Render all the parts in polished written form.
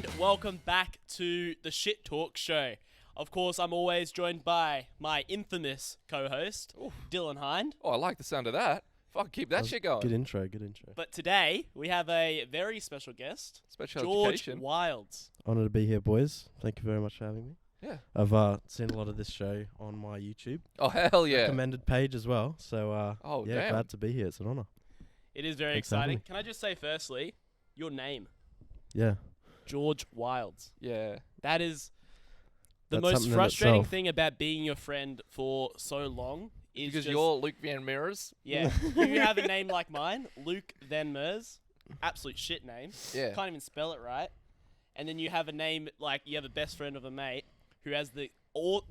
and welcome back to the Shit Talk Show. Of course, I'm always joined by my infamous co-host, Dylan Hind. Oh, I like the sound of that. Fuck, keep that shit going. Good intro. But today, we have a very special guest, Special George education. Wilds. Honoured to be here, boys. Thank you very much for having me. Yeah. I've seen a lot of this show on my YouTube Oh, hell yeah. recommended page as well. So Oh, yeah, damn. glad to be here. It's an honour. It is very Thanks for having exciting. me. Can I just say firstly, your name, Yeah. George Wilds. Yeah. That is the That's most something in frustrating itself. thing about being your friend for so long. Is Because just, you're Luke Van Mirrors. Yeah, you have a name like mine, Luke Van Mers. Absolute shit name. Yeah. Can't even spell it right. And then you have a name like you have a best friend of a mate who has the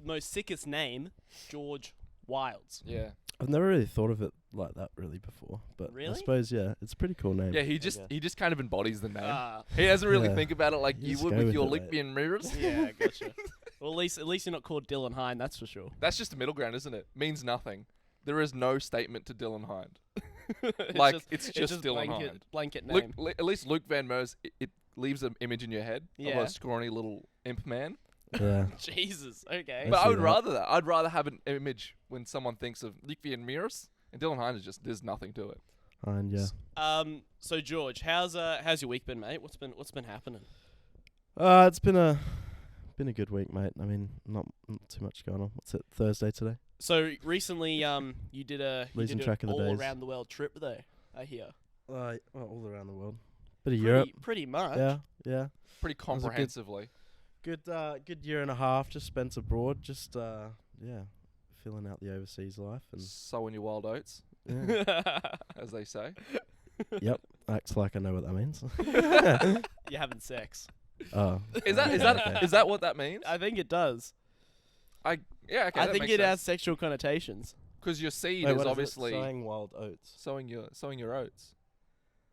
most sickest name, George Wilds. Yeah. I've never really thought of it like that really before, but Really? I suppose it's a pretty cool name. Yeah, he I just guess. he just kind of embodies the name. Ah, He doesn't really Yeah. think about it like You you just would go with with your it, Luke mate. Van Mirrors. yeah, gotcha. Well, at least you're not called Dylan Hind, that's for sure. That's just a middle ground, isn't it? Means nothing. There is no statement to Dylan Hind. It's just Dylan Hind. blanket Luke, name. at least Luke Van Mers, it leaves an image in your head of Yeah. a scrawny little imp man. Yeah. Jesus, okay. I But I see would that. rather that. I'd rather have an image when someone thinks of Luke Van Mirrors. And Dylan Hind is just, there's nothing to it. And yeah. So George, how's your week been, mate? What's been happening? It's been a good week, mate. I mean, not too much going on. What's it? Thursday today. So recently, you did Losing track of the all days. around the world trip though. I hear. Well, all around the world. Bit of Europe. Pretty much. Yeah. Pretty was a good- comprehensively. Good year and a half just spent abroad. Just filling out the overseas life and Sowing your wild oats, yeah. as they say. Yep. Acts like I know what that means. You're having sex. Oh. Is that Okay. is that what that means? I think it does. Yeah, okay. I think it has sexual connotations. because your seed Wait, is what it? obviously Sowing wild oats. sowing your oats.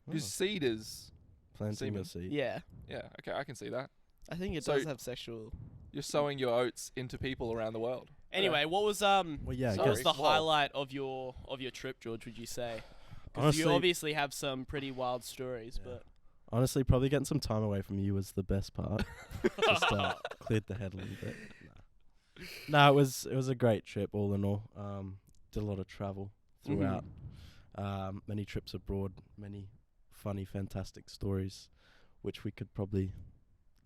Your Oh. seed is Planting your semen. seed. Yeah. yeah. Okay, I can see that. I think it So- does have sexual. You're sowing your oats into people around the world. Anyway, what was Well, yeah. I what was guess. the Whoa. highlight of your trip, George? Would you say? Because Honestly, you obviously have some pretty wild stories, Yeah. but honestly, probably getting some time away from you was the best part. Just cleared the head a little bit. No, it was a great trip all in all. Did a lot of travel throughout. Many trips abroad, many funny, fantastic stories, which we could probably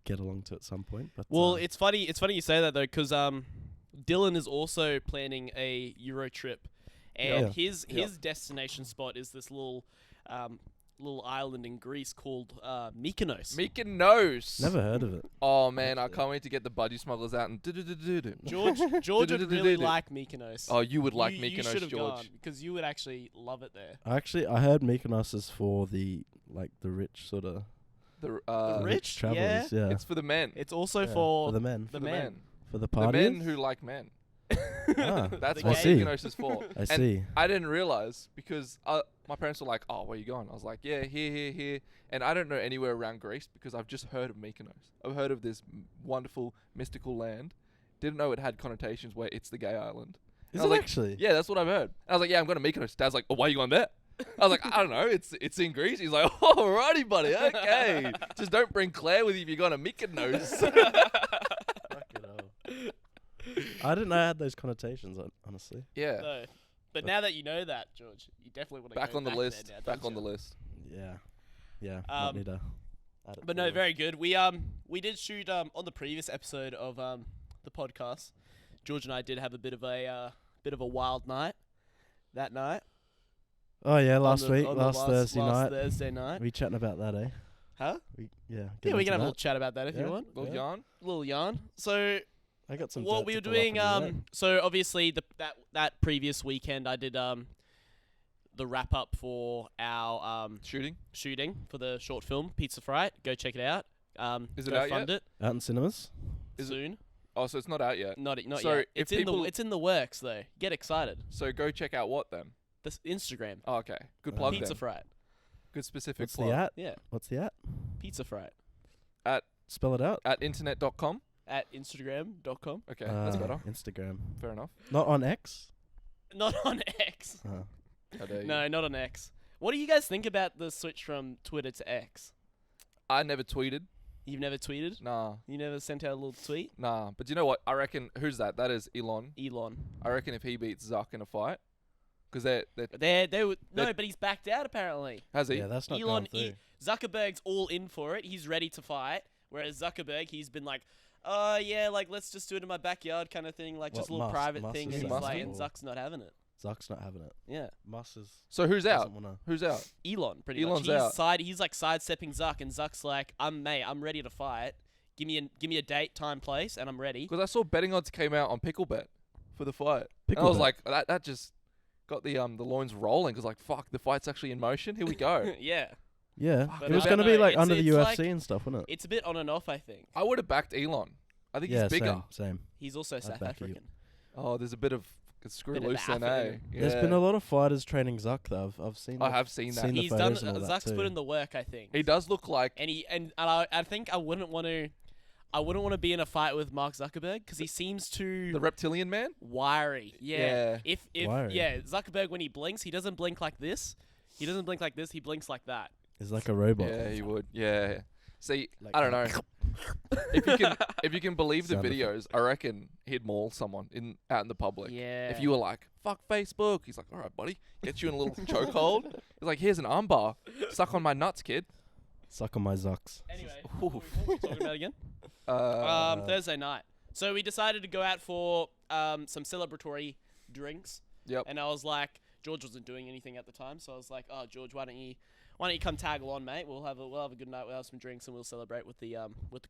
get along to at some point. But well, it's funny. It's funny you say that though, because Dylan is also planning a Euro trip, and his destination spot is this little island in Greece called Mykonos. Mykonos. never heard of it. Oh man, I can't wait to get the budgie smugglers out and do. George would really like Mykonos. Oh, you would like you Mykonos, should have George. gone because you would actually love it there. I heard Mykonos is for the rich sort of The rich? travelers. Yeah, It's for the men. It's also Yeah, for the men, the For men. for the The party. men who like men. Ah, That's The what I see. Mykonos is for. I And see. I didn't realize because my parents were like, "Oh, where you going?" I was like, "Yeah, here," and I don't know anywhere around Greece because I've just heard of Mykonos. I've heard of this wonderful mystical land. Didn't know it had connotations where it's the gay island. Is I it was like, actually? Yeah, that's what I've heard. And I was like, "Yeah, I'm going to Mykonos." Dad's like, "Oh, why are you going there?" I was like, "I don't know. It's in Greece." He's like, "Alrighty, buddy. Okay, just don't bring Claire with you if you're going to Mykonos." Fucking hell. I didn't know I had those connotations, honestly. Yeah, No. But now that you know that, George, you definitely want to back go on the back list. there now, Back don't on the you? list. Yeah. Um, Might need to add it But to no, the very good. We did shoot on the previous episode of the podcast. George and I did have a bit of a wild night that night. list. Oh yeah, On last the- week, on the last Thursday night. Thursday night. We chatting about that, eh? Huh? Yeah, Yeah, get we into can have a that. little chat about that if you Yeah. want. Little Yeah. yarn. Little yarn. So I got some. what dirt we to were pull up doing, on you, mate. so obviously that previous weekend I did the wrap up for our shooting for the short film Pizza Fright. Go check it out. Is it go out fund yet? Out in cinemas. Is it- soon. Oh, so it's not out yet. Not So yet. if It's in the works though. Get excited. So go check out what then? This Instagram. Oh, okay. Good plug Pizza then. Fright. Good specific What's plug. the at? Yeah. What's the at? Pizza Fright. Spell it out. At internet.com. At Instagram.com. Okay, that's better. Instagram. Fair enough. Not on X. Not on X. Oh. How dare you. No, not on X. What do you guys think about the switch from Twitter to X? I never tweeted. You've never tweeted? Nah. You never sent out a little tweet? Nah. But you know what? I reckon, who's that? That is Elon. Elon. I reckon if he beats Zuck in a fight, because they No, but he's backed out apparently. has he? Yeah, that's not Elon, going through. Zuckerberg's all in for it. He's ready to fight. Whereas Zuckerberg, he's been like, oh yeah, like let's just do it in my backyard kind of thing, like just a What, little Musk? private Musk thing. is And he's Musk like, it? and Zuck's not having it. Zuck's not having it. Yeah, Musk is. So who's out? doesn't wanna- Who's out? Elon pretty Elon's much. out. He's like sidestepping Zuck, and Zuck's like, I'm ready to fight. Give me a date, time, place, and I'm ready. Because I saw betting odds came out on Picklebet for the fight. And I was Picklebet. like, that just got the loins rolling. Because like, fuck, the fight's actually in motion. Here we go. Yeah, Yeah, But it was I going to don't be know, like it's- under the it's UFC like- and stuff, wasn't it? it's a bit on and off, I think. I would have backed Elon. I think Yeah, he's bigger. same. He's also South back you. African. Oh, there's a bit of screw Bit of loose then, Alpha in eh? him. Yeah. There's been a lot of fighters training Zuck though. I've seen. I have seen that. seen the He's done. photos and all that Zuck's too. put in the work, I think. He does look like And I think I wouldn't want to. I wouldn't want to be in a fight with Mark Zuckerberg because he seems too the reptilian man. wiry. Yeah. If Wiry. Zuckerberg when he blinks, he doesn't blink like this. He doesn't blink like this. He blinks like that. He's like a robot. Yeah, he would. Yeah. See, Like I don't know. if you can believe the Sound videos, I reckon he'd maul someone out in the public. Yeah. If you were like, fuck Facebook, he's like, all right, buddy, gets you in a little chokehold. He's like, here's an armbar, suck on my nuts, kid. Suck on my Zucks. Anyway, Oof. what were we talking about again? Uh, Thursday night. So we decided to go out for some celebratory drinks. Yep. And I was like, George wasn't doing anything at the time, so I was like, oh George, why don't you come tag along, mate? We'll have a good night. We'll have some drinks and we'll celebrate with the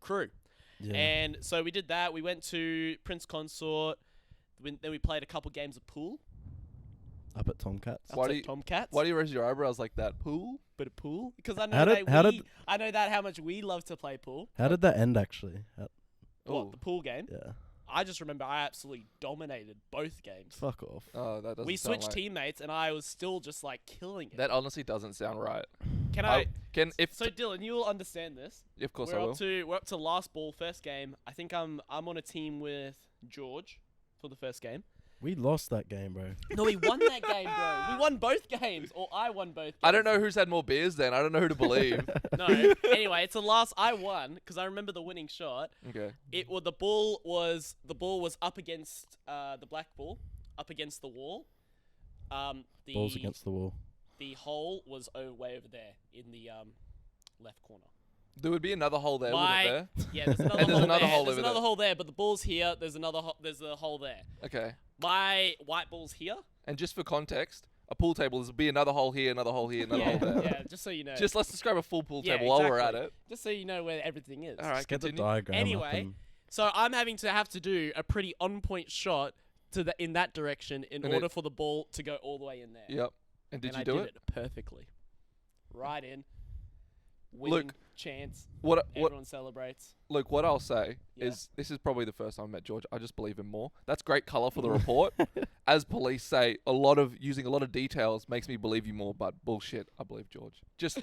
crew. Yeah. And so we did that. We went to Prince Consort. Then we played a couple games of pool. Up at Tomcats. Why Up do at you- Tomcats. why do you raise your eyebrows like that? Pool? Bit of pool? Because I know How did- I know that how much we love to play pool. How did that end actually? What, Ooh. the pool game? Yeah. I just remember I absolutely dominated both games. Fuck off. Oh, that doesn't We sound switched like, teammates, and I was still just like killing it. That honestly doesn't sound right. Can I? If So Dylan, you will understand this. of course we're I will. we're up to last ball, first game. I think I'm on a team with George for the first game. We lost that game, bro. No, we won that game, bro. We won both games, or I won both games. I don't know who's had more beers then. I don't know who to believe. No. Anyway, it's the last. I won because I remember the winning shot. Okay. The ball was up against the black ball, up against the wall. The Balls against the wall. the hole was way over there in the left corner. There would be another hole there, wouldn't there? Yeah, there's another And there's hole another there. hole There's over another there. hole there, but the ball's here. There's a hole there. Okay. My white ball's here. And just for context, a pool table is be another hole here, another hole here, another yeah, hole there. yeah, just so you know. Just let's describe a full pool Yeah, table while we're at exactly. it. Just so you know where everything is. All right, Just get the continue. diagram up Anyway, and- So I'm having to do a pretty on-point shot in that direction in And order for the ball to go all the way in there. Yep. And did and you I do did it? perfectly. Right in. Winning chance. What Everyone celebrates. Luke, what I'll say Yeah. is this is probably the first time I met George. I just believe him more. That's great colour for the report. As police say, using a lot of details makes me believe you more, but bullshit, I believe George. Just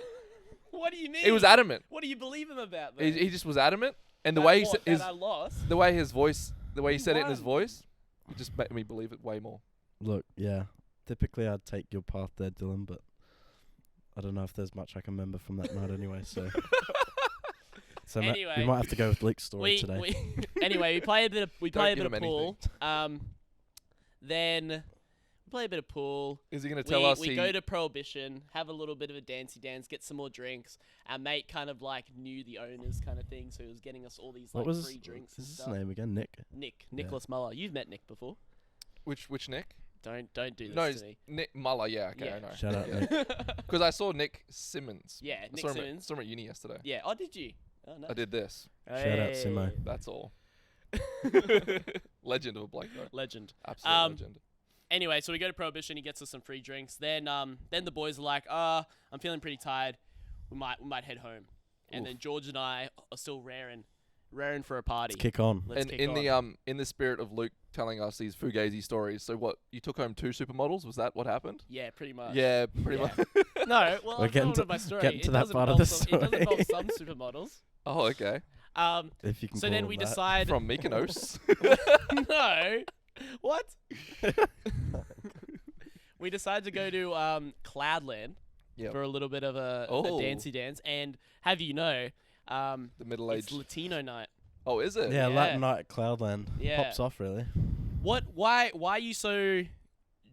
What do you mean? he was adamant. What do you believe him about? Then? He just was adamant, and the That way he what, said that his I lost. the way his voice, the way he You said it in his won. voice, it just made me believe it way more. Look, yeah. Typically, I'd take your path there, Dylan, but I don't know if there's much I can remember from that night anyway. So, Anyway, we might have to go with Luke's story today. Anyway, we played a bit of Don't give him pool. Then we play a bit of pool. Is he going to tell us We he? go to Prohibition, have a little bit of a dancey dance, get some more drinks. Our mate kind of like knew the owners kind of thing, so he was getting us all these What like was free drinks and his stuff. name again? Nick. Nicholas Muller. You've met Nick before. which Nick? Don't do this No, to it's me. Nick Muller. Yeah, okay, Yeah. I know. Shout out, Yeah. Nick. Because I saw Nick Simmons. Yeah, I Nick saw him Simmons. Saw him at uni yesterday. Yeah. Oh, did you? Oh, nice. I did this. Shout out Simo. That's all. Legend of a Blake though. Legend. Absolute legend. Anyway, so we go to Prohibition. He gets us some free drinks. Then the boys are like, I'm feeling pretty tired. We might head home. And Oof. then George and I are still raring for a party. Let's kick on. Let's And kick in on. the spirit of Luke telling us these fugazi stories, so what you took home 2 supermodels? Was that what happened? Yeah, pretty much. Yeah, pretty Yeah. much. No, well, We're I'm getting telling to- my story. getting to It that does part of the involve It does involve story. some supermodels. Oh, okay. If you can. So call then them we that. decide. From Mykonos. No. What? We decided to go to Cloudland Yep. for a little bit of a Oh. dancey dance. And have you know, The middle It's age. Latino night. Oh, is it? Yeah, Yeah. Latin night at Cloudland. Yeah. Pops off, really. Why are you so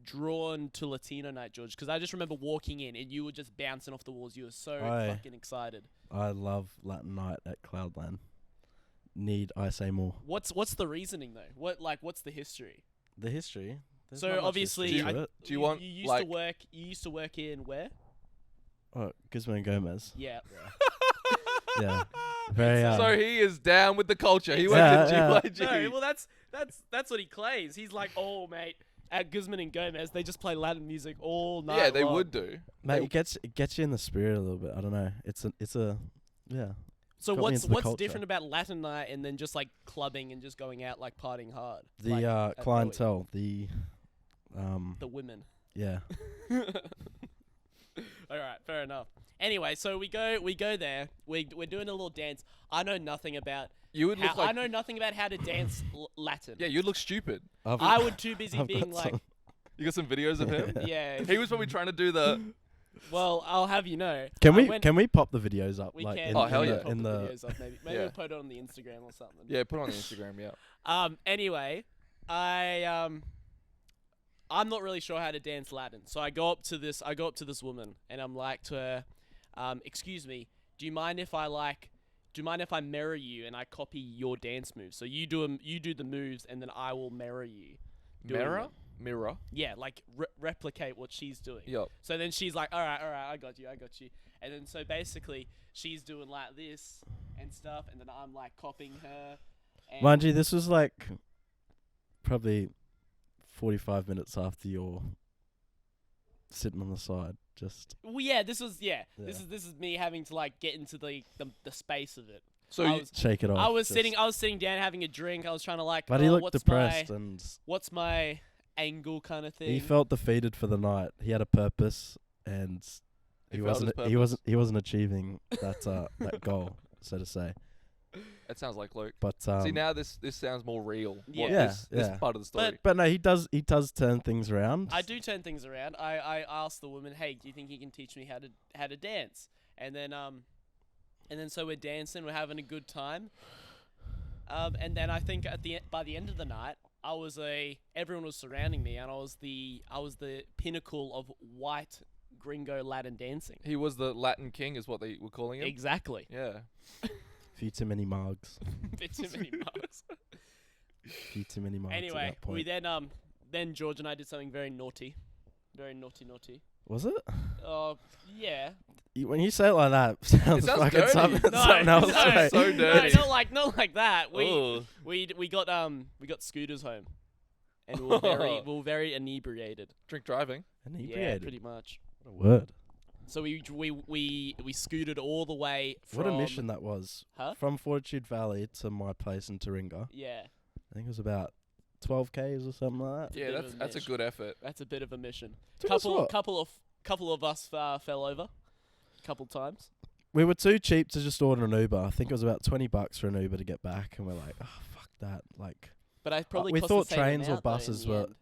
drawn to Latino night, George? Because I just remember walking in and you were just bouncing off the walls. You were so fucking excited. I love Latin night at Cloudland. Need I say more? What's the reasoning though? What's the history? The history. There's So not much obviously, history to it. Do you want, you used like- to work? You used to work in where? Oh, Guzman and Gomez. Yeah. Yeah. Very. So he is down with the culture. He Yeah, went yeah. to GYG. No, well that's what he claims. He's like, oh mate, at Guzman and Gomez, they just play Latin music all night. Yeah, they long." would do. Mate, They- it gets you in the spirit a little bit. I don't know. It's a yeah. So got me what's into the what's culture. different about Latin night and then just like clubbing and just going out like partying hard? The like, at Bowie? clientele, the women. yeah. All right, fair enough. Anyway, so we go there. We're doing a little dance. I know nothing about You would look how, like. I know nothing about how to dance Latin. Yeah, you'd look stupid. I would too busy I've being got like, some. You got some videos of him? yeah. He was probably trying to do the. Well, I'll have you know. Can I went- we pop the videos up We like can. in, Oh, hell in yeah. the, Pop in the the videos up, maybe Yeah. we'll put it on the Instagram or something. Yeah, put it on the Instagram. Yeah. Anyway, I'm not really sure how to dance Latin, so I go up to this woman and I'm like to her, excuse me, do you mind if I mirror you and I copy your dance moves? So you do the moves and then I will mirror you. doing Mirror. them. Mirror. Yeah, like replicate what she's doing. Yep. So then she's like, all right, I got you. And then so basically she's doing like this and stuff, and then I'm like copying her. And Mind you, this was like probably 45 minutes after you're sitting on the side. Just Well, yeah, this is Yeah. this is me having to like get into the space of it. So I you, was, shake it off. I was just- sitting down having a drink. I was trying to like, But he looked what's depressed my and what's my angle kind of thing. he felt defeated for the night. He had a purpose and He he failed his wasn't achieving that that goal, so to say. that sounds like Luke. But See, now this sounds more real. Yeah. What Yeah, this yeah. part of the story. but no, he does turn things around. I do turn things around. I asked the woman, hey, do you think you can teach me how to dance? And then so we're dancing, we're having a good time. And then I think by the end of the night, everyone was surrounding me, and I was the pinnacle of white gringo Latin dancing. He was the Latin king, is what they were calling him. Exactly. Yeah. Few too many mugs. Bit too many marks. Few too many mugs. At Anyway, that point. we then George and I did something very naughty. Very naughty. Was it? Oh, yeah. When you say it like that, it sounds sounds fucking dirty. something, No, something else. no, right? so dirty. No, not like that. Ooh. We got scooters home, and we were very inebriated. Drink driving. Yeah, Inebriated. pretty much. What a word. So we scooted all the way from. What a mission that was. Huh? From Fortitude Valley to my place in Taringa. Yeah, I think it was about 12 k's or something like that. Yeah, bit of a that's a mission. good effort. that's a bit of a mission. Dude, that's what? Couple of us fell over, couple times. We were too cheap to just order an Uber. I think it was about $20 for an Uber to get back, and we're like, oh fuck that. Like, But I probably we cost thought the same trains or amount, though, in buses the were- end.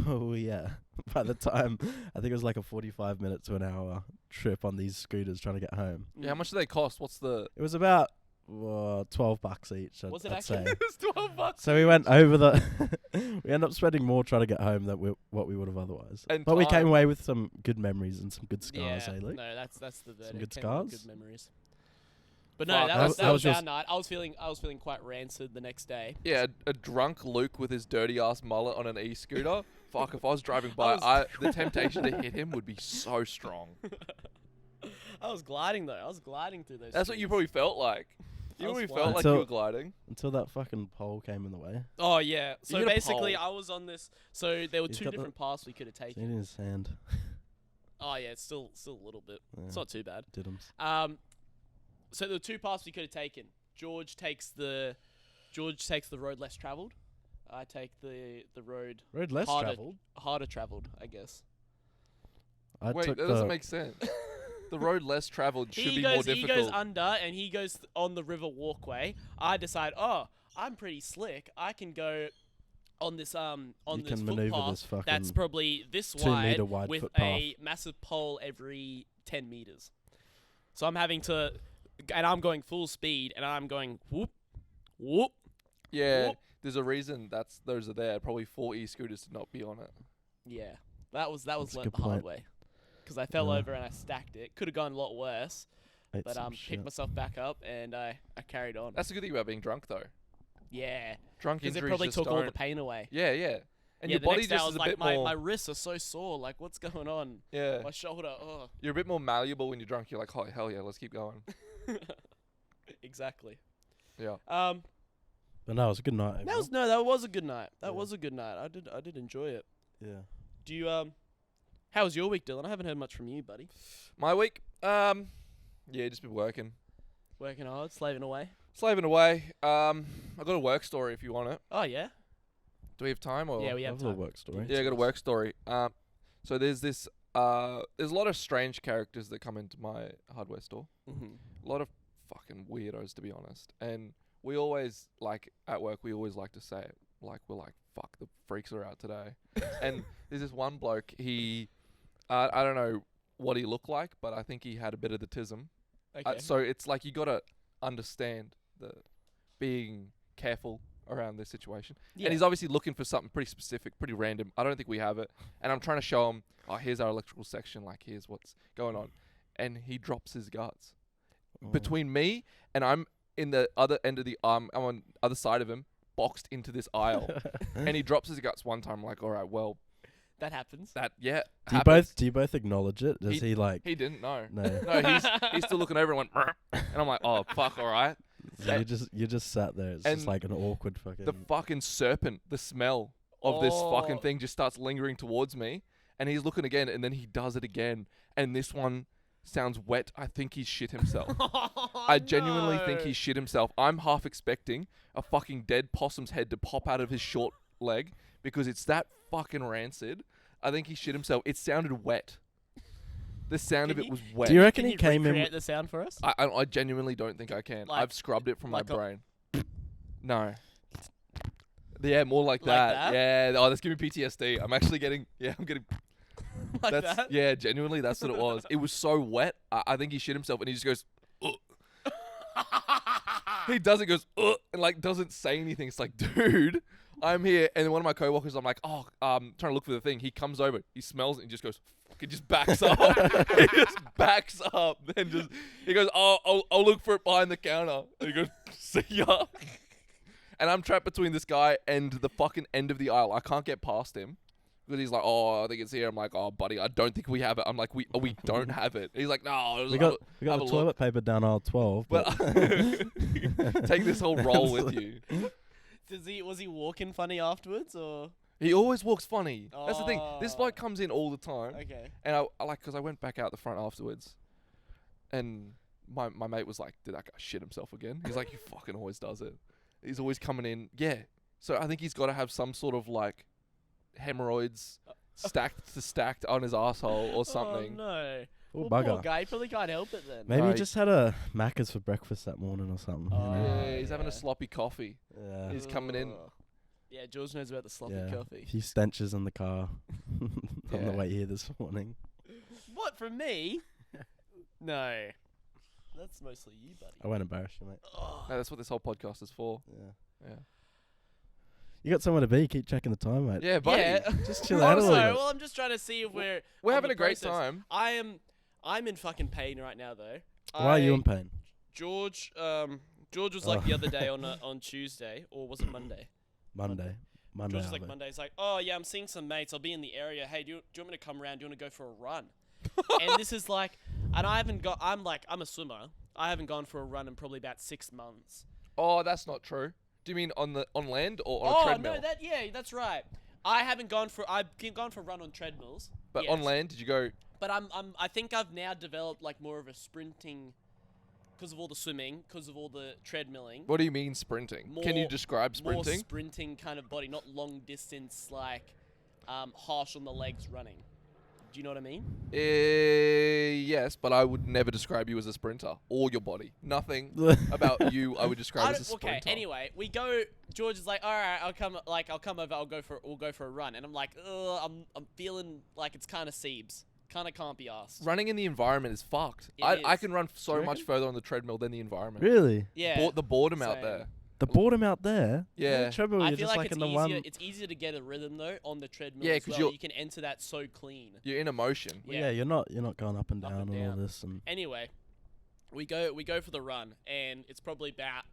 oh yeah. By the time, I think it was like a 45-minute to an hour trip on these scooters trying to get home. Yeah, how much do they cost? What's the? It was about $12 each. Was it I'd actually? say. It was $12. So we went over the. we ended up spending more trying to get home than what we would have otherwise. And But we came time. away with some good memories and some good scars, Yeah, eh, Luke? no, that's the verdict. good Came out with scars? Good memories. But no, Fuck, that how- was how was our yours? night. I was feeling quite rancid the next day. Yeah, a drunk Luke with his dirty ass mullet on an e-scooter. Fuck, if I was driving by, was- the temptation to hit him would be so strong. I was gliding though. I was gliding through those. That's what you streets. probably felt like. You I was probably flying. felt like you Until- were gliding. Until that fucking pole came in the way. Oh yeah. So hit a basically, pole. I was on this. So there were He's two got the- different paths we could have It's taken. in his hand. Oh yeah, it's still a little bit. It's Yeah. not too bad. Diddums. So there were two paths we could have taken. George takes the road less traveled. I take the road Road less harder- travelled. harder traveled, I guess. I Wait, took that doesn't make sense. The road less traveled should be more He difficult. goes under and he goes on the river walkway. I decide, oh, I'm pretty slick. I can go on this You this can manoeuvre footpath this fucking that's probably this 2 meter wide with footpath. a massive pole every 10 meters. So I'm having to and I'm going full speed, and I'm going whoop, whoop. Yeah, Whoop. there's a reason those are there. Probably 4 e-scooters to not be on it. Yeah, that was That's a learnt good the hard point. way. Because I fell Yeah. over and I stacked it. Could have gone a lot worse, Ate but some picked shit. myself back up and I carried on. That's the good thing about being drunk, though. Yeah, Drunk because it injuries probably just took all the don't- pain away. Yeah, yeah. And yeah, your the body next day I just was is a like, bit my more. wrists are so sore. Like, what's going on? Yeah. My shoulder. Oh, You're a bit more malleable when you're drunk. You're like, oh, hell yeah, let's keep going. exactly. Yeah. But no, it was a good night. That was a good night. That was a good night. I did enjoy it. Yeah. Do you How was your week, Dylan? I haven't heard much from you, buddy. My week, yeah, just been working, Working hard, slaving away. slaving away. I got a work story if you want it. Oh yeah. Do we have time or? Yeah, we have That was a time. work story. Yeah, I got a work story. So there's this. There's a lot of strange characters that come into my hardware store. Mm-hmm. A lot of fucking weirdos, to be honest. And we always like at work. We always like to say it. Like we're like, fuck, the freaks are out today. And there's this one bloke. He, I don't know what he looked like, but I think he had a bit of the tism. Okay. So it's like you gotta understand the being careful around this situation. yeah. And he's obviously looking for something pretty specific, pretty random. I don't think we have it. And I'm trying to show him, oh, here's our electrical section. Like, here's what's going on. And he drops his guts. Oh. Between me and I'm in the other end of the I'm on the other side of him, boxed into this aisle. And he drops his guts one time. I'm like, all right, well, that happens. that, yeah, Do you both acknowledge it? Does he like? He didn't know. No. No, he's still looking over and went, "Mrr." And I'm like, oh, fuck, all right. So you just sat there. It's And just like an awkward fucking. The fucking serpent, the smell of this fucking Oh. thing just starts lingering towards me. And he's looking again, and then he does it again. And this one sounds wet. I think he's shit himself. I genuinely think he shit himself. I'm half expecting a fucking dead possum's head to pop out of his short leg because it's that fucking rancid. I think he shit himself. It sounded wet. The sound of Can it you- was wet. Do you reckon Can he you came in? recreate the sound for us? I genuinely don't think I can. Like- I've scrubbed it from like my a- brain. No. Yeah, more like, Like that. that? Yeah. Oh, that's giving me PTSD. I'm actually getting. Yeah, I'm getting. like That's that? yeah. Genuinely, that's what it was. It was so wet. I think he shit himself, and he just goes. Ugh. He does it, goes Ugh, and like doesn't say anything. It's like, dude, I'm here. And then one of my coworkers, I'm like, oh, trying to look for the thing. He comes over, he smells it, and just goes. He just backs up. He just backs up. Then just he goes, oh, I'll look for it behind the counter. And he goes, see ya. And I'm trapped between this guy and the fucking end of the aisle. I can't get past him. Because he's like, oh, I think it's here. I'm like, oh, buddy, I don't think we have it. I'm like, we don't have it. He's like, no. We got have the a toilet look. paper down aisle 12. But But take this whole roll with you. Was he walking funny afterwards or? He always walks funny. That's the thing. This Oh. bloke comes in all the time. Okay. And I like, because I went back out the front afterwards. And my mate was like, did that guy shit himself again? He's like, he fucking always does it. He's always coming in. Yeah. So I think he's got to have some sort of like hemorrhoids stacked on his asshole or something. Oh no. oh, Well, bugger. poor guy. He probably can't help it then. Maybe No, he he- just had a Macca's for breakfast that morning or something. you know? Yeah, he's having a yeah. sloppy coffee. Yeah. He's coming in. Ugh. Yeah, George knows about the sloppy Yeah. coffee. A few stenches in the car on Yeah. the way here this morning. What, from me? No. That's mostly you, buddy. I won't embarrass you, mate. Ugh. No, that's what this whole podcast is for. Yeah. Yeah. You got somewhere to be. Keep checking the time, mate. Yeah, buddy. Yeah. Just chill out a Also, little bit. well, I'm just trying to see if we're We're on having the a great process. time. I'm in fucking pain right now though. Why are you in pain? George was like the other day on Tuesday, or was it Monday? Monday. Monday. George was like Harvey. Monday. He's like, oh yeah, I'm seeing some mates. I'll be in the area. Hey, do you want me to come around? Do you want to go for a run? And this is like, and I haven't got. I'm a swimmer. I haven't gone for a run in probably about 6 months. Oh, that's not true. Do you mean on land or on a Oh treadmill? no, that's right. I've gone for a run on treadmills. But yes. on land, did you go? But I think I've now developed like more of a sprinting, because of all the swimming, because of all the treadmilling. What do you mean sprinting? Can you More- describe More sprinting? sprinting kind of body, not long distance like harsh on the legs running. Do you know what I mean? Yes, but I would never describe you as a sprinter or your body. Nothing about you I would describe as a sprinter. Okay. Anyway, we go. George is like, all right, I'll come over. We'll go for a run. And I'm like, I'm feeling like it's kind of Siebes. Kind of can't be asked. Running in the environment is fucked. It I is. can run so you much reckon? further on the treadmill than the environment. Really? Yeah. The boredom out Same. there. The boredom out there. Yeah. Treadmill, I you're feel just like like it's in the easier. one. It's easier to get a rhythm though on the treadmill. Yeah, as 'cause well. you're- You can enter that so clean. You're in emotion. Well, yeah, you're not going up and down Up and and all down. this and. Anyway, we go for the run, and it's probably about.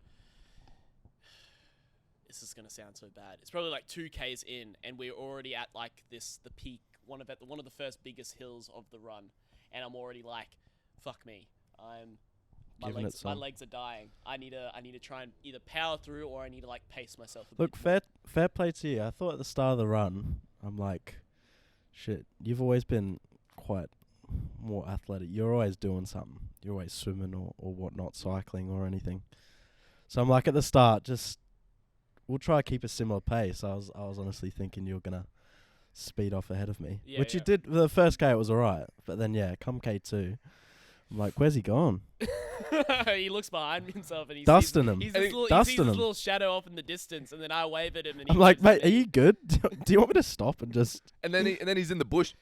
This is gonna sound so bad. It's probably like 2Ks in, and we're already at like the peak, one of the first biggest hills of the run, and I'm already like, fuck me, my Giving it some. legs are dying. I need to try and either power through or I need to like pace myself. Look, bit more. fair play to you. I thought at the start of the run, I'm like, shit, you've always been quite more athletic. You're always doing something. You're always swimming or whatnot, cycling or anything. So I'm like, at the start, just we'll try to keep a similar pace. I was honestly thinking you were gonna speed off ahead of me, Yeah, which you yeah. did. The first K it was alright, but then come K2, I'm like, where's he gone? He looks behind himself and he's Dusting him. He's I this think little, he dusting sees this him. little shadow off in the distance, and then I wave at him, and he I'm like, waves at mate, are me. you good? Do you want me to stop and just? And then he's in the bush.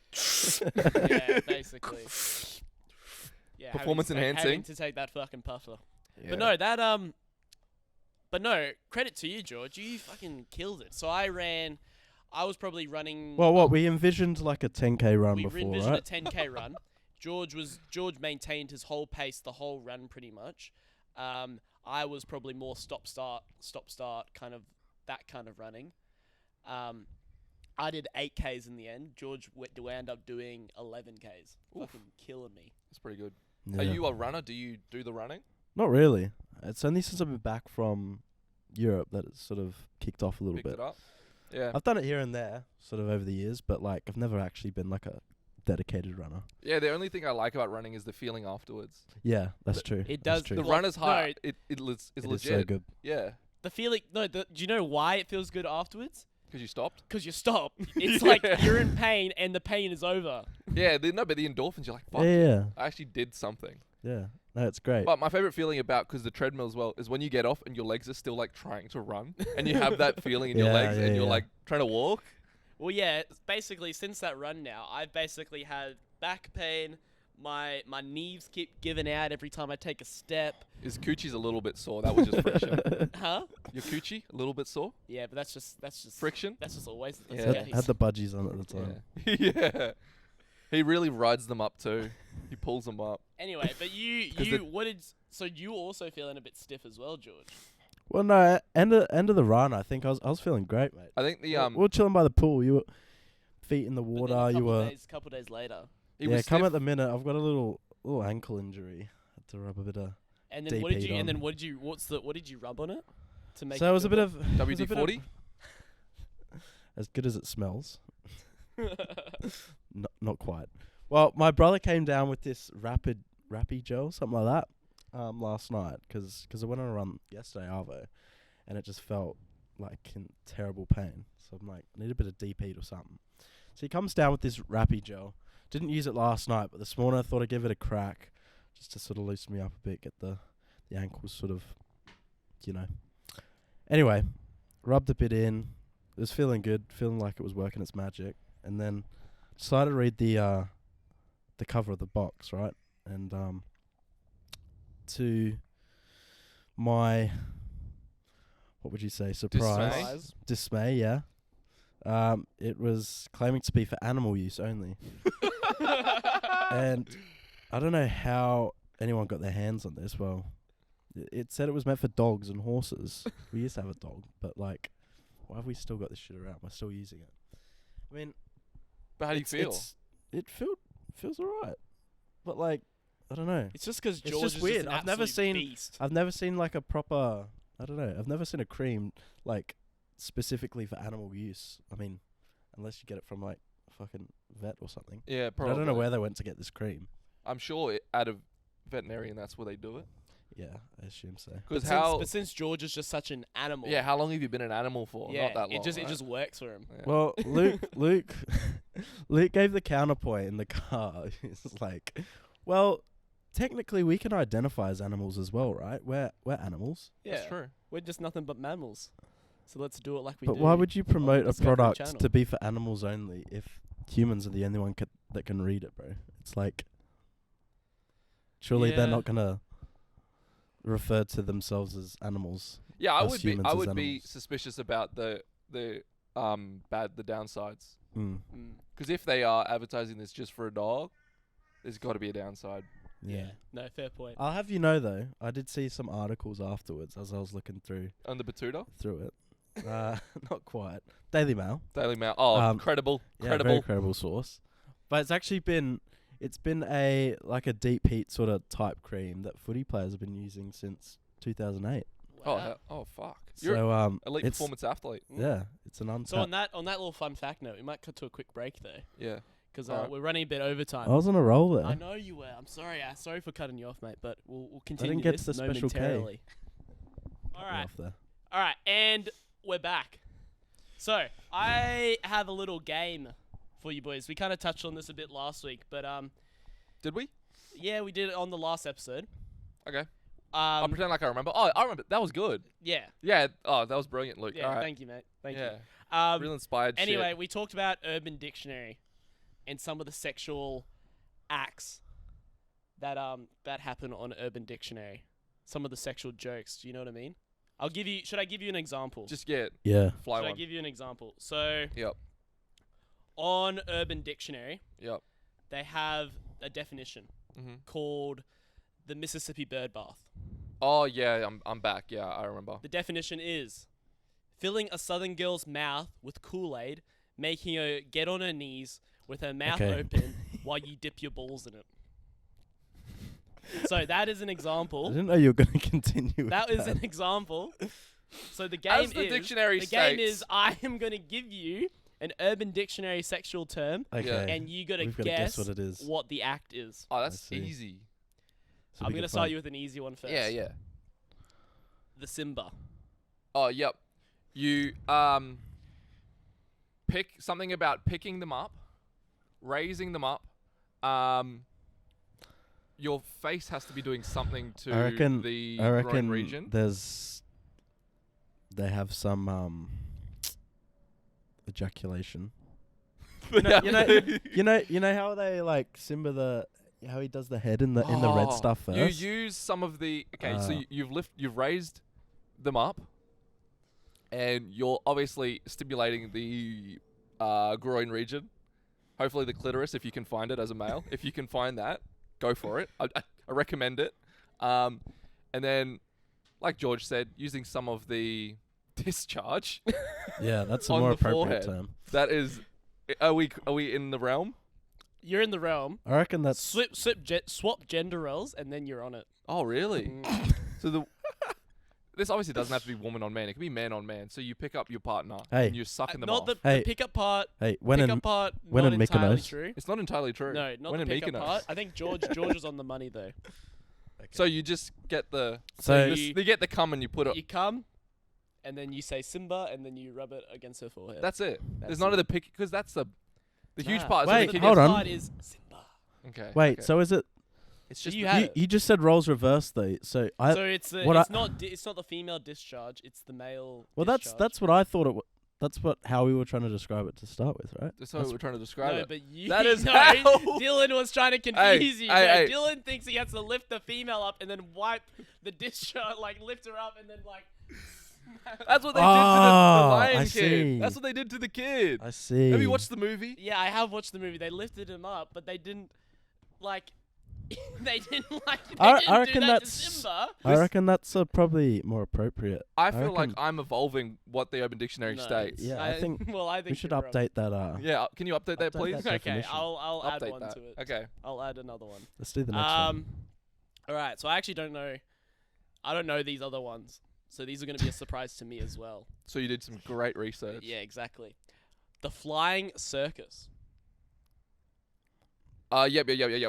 Yeah, basically. Yeah, Performance having enhancing. to take that fucking puffer. Yeah. But no, that but no, credit to you, George. You fucking killed it. So I was probably running. Well, what we envisioned like a 10K run we before, envisioned right? a 10K run. George maintained his whole pace the whole run pretty much. I was probably more stop start kind of that kind of running. I did 8Ks in the end. George wound up doing 11Ks. Oof. Fucking killing me. That's pretty good. Yeah. Are you a runner? Do you do the running? Not really. It's only since I've been back from Europe that it's sort of kicked off a little Picked bit. it up? Yeah. I've done it here and there, sort of over the years, but like I've never actually been like a dedicated runner. Yeah, the only thing I like about running is the feeling afterwards. Yeah, that's true. It That's does- true. The Well, runner's high. no, It's It is legit. so good. Yeah. The feeling, do you know why it feels good afterwards? Because you stopped? Because you stop. It's Yeah. like you're in pain and the pain is over. Yeah, but the endorphins, you're like, fuck, Yeah, I actually did something. yeah. No, it's great. But my favorite feeling about, because the treadmill as well, is when you get off and your legs are still like trying to run and you have that feeling in your Yeah, legs yeah, and you're yeah. like trying to walk. Well, yeah, basically since that run now, I've basically had back pain. My knees keep giving out every time I take a step. His coochie's a little bit sore. That was just friction. Huh? Your coochie, a little bit sore? Yeah, but that's just Friction? That's just always the Yeah. case. Had the budgies on at the time. Yeah. Yeah. He really rides them up too. He pulls them up. Anyway, but you 'Cause so you were also feeling a bit stiff as well, George. Well, no, end of the run, I think I was feeling great, mate. I think We were the chilling by the pool. You were feet in the But then water. a You were couple days later. he yeah. was Come stiff. at the minute. I've got a little ankle injury. Had to rub a bit of. And then what did DP'd you? And on. then what did you rub on it to make? So it was a bit of WD-40? as good as it smells. Not quite. Well, my brother came down with this Rappy gel, something like that, last night, because I went on a run yesterday, Arvo, and it just felt like in terrible pain. So I'm like, I need a bit of DP or something. So he comes down with this Rappy gel. Didn't use it last night, but this morning I thought I'd give it a crack, just to sort of loosen me up a bit, get the ankles sort of, Anyway, rubbed a bit in. It was feeling good, feeling like it was working its magic, and then decided to read the cover of the box, right? And to my, what would you say, surprise, dismay, yeah. It was claiming to be for animal use only, and I don't know how anyone got their hands on this. Well, it said it was meant for dogs and horses. We used to have a dog, but like, why have we still got this shit around? We're still using it. I mean, But how do you feel? it feels alright, but like, I don't know. It's just because It's George just is weird. Just an I've never absolute seen- beast. I've never seen like a proper. I don't know. I've never seen a cream like specifically for animal use. I mean, unless you get it from like a fucking vet or something. Yeah, But probably. I don't know where they went to get this cream. I'm sure out of veterinarian, that's where they do it. Yeah, I assume so. Because But since George is just such an animal, how long have you been an animal for? yeah, Not that long. it right? just works for him. Yeah. Well, Luke gave the counterpoint in the car. He's like, well, technically we can identify as animals as well, right? We're animals. Yeah, That's true. we're just nothing but mammals. So let's do it like we But do. why would you promote a Discovery product Channel. to be for animals only if humans are the only one that can read it, bro. It's like, surely they're Yeah. not gonna refer to themselves as animals. Yeah, I Us would be. humans I as would be animals. suspicious about the downsides. Mm. Because if they are advertising this just for a dog, there's got to be a downside. Yeah. No, fair point. I'll have you know though, I did see some articles afterwards as I was looking through On the Batuta, it. Not quite. Daily Mail. Daily Mail. Oh, credible, Yeah, credible. very credible source. But it's actually been a like a deep heat sort of type cream that footy players have been using since 2008. Oh, Wow. oh, fuck. You're an So elite it's performance athlete. yeah, it's an untapped. So on that little fun fact note, we might cut to a quick break though, Yeah. because Alright. we're running a bit over time. I was on a roll there. I know you were. I'm sorry. Sorry for cutting you off, mate. But we'll continue didn't get this to the special K. momentarily. All Cut me right, off there. all right, and we're back. So I have a little game for you boys. We kind of touched on this a bit last week, but Did we? yeah, we did it on the last episode. Okay. I'll pretend like I remember. Oh, I remember. That was good. Yeah, Yeah. Oh, that was brilliant, Luke. yeah. All right. Thank you, mate. Thank yeah. you. Real inspired Anyway, shit. we talked about Urban Dictionary and some of the sexual acts that happen on Urban Dictionary. Some of the sexual jokes. Do you know what I mean? Should I give you an example? Just get Yeah. fly Should I one. give you an example? So Yep. on Urban Dictionary, Yep. they have a definition Mm-hmm. called the Mississippi bird bath. Oh yeah, I'm back. Yeah, I remember. The definition is filling a southern girl's mouth with Kool-Aid, making her get on her knees with her mouth Okay. open while you dip your balls in it. So that is an I example. didn't know you were going to continue. With That is that. an example. So the game As the is dictionary the game states. is I am going to give you an Urban Dictionary sexual term, Okay. and you got to We've gotta guess what it is. what the act is. Oh, that's see. easy. So I'm we going can to start find- you with an easy one first. Yeah, yeah. The Simba. Oh, yep. You pick something about picking them up, raising them up. Your face has to be doing something to I reckon. the I groin reckon region. they have some ejaculation. you You know how they like Simba how he does the head in the red stuff first. You use some of the so Uh, you've raised them up, and you're obviously stimulating the groin region. Hopefully the clitoris, if you can find it as a male. If you can find that, go for it. I recommend it. And then, like George said, using some of the discharge. Yeah, that's a on more the appropriate forehead. term. That is, are we in the realm? You're in the realm. I reckon that's Swap gender roles, and then you're on it. Oh, really? Mm. So this obviously doesn't have to be woman on man. It can be man on man. So you pick up your partner Hey. and you're sucking them Not off. the Hey. pickup part. hey when Pickup in part. when Not in entirely Mykonos. true. It's not entirely true. No, not when the in pickup Mykonos. part. I think George is on the money though. So you just get the So you- you get the cum and you put it. You come, and then you say Simba, and then you rub it against her forehead. That's it. That's There's none it. of the pick because that's the huge Nah. part. is when Wait, the the kid hold gets- on. part is Simba. Okay. wait, okay. so is it? it's So just you the- had You, it. you just said roles reversed though. So I So it's what it's I- not it's not the female discharge. It's the male. well discharge. that's what I thought it. That's how we were trying to describe it to start with, right? That's how That's- we're trying to describe No, it. but you. That is no, how- Dylan was trying to confuse you. hey, No, hey. Dylan thinks he has to lift the female up and then wipe the discharge, like lift her up and then like. That's what they did to Oh, the Lion I Kid. see. That's what they did to the kid. I see. Have you watched the movie? Yeah, I have watched the movie. They lifted him up, but they didn't like. They didn't like. They I didn't do reckon that to that's- Simba. I reckon that's probably more appropriate. I feel like reckon- I'm evolving what the Urban Dictionary No, states. Yeah, I think Well, I think we should you're wrong. update that. Yeah, can you update that, Update please? that Okay, definition. I'll add Update one that. to it. Okay. I'll add another one. Let's do the next one. All right. So I actually don't know. I don't know these other ones. So these are going to be a surprise to me as well. So you did some great research. Yeah, exactly. The Flying Circus. Yep.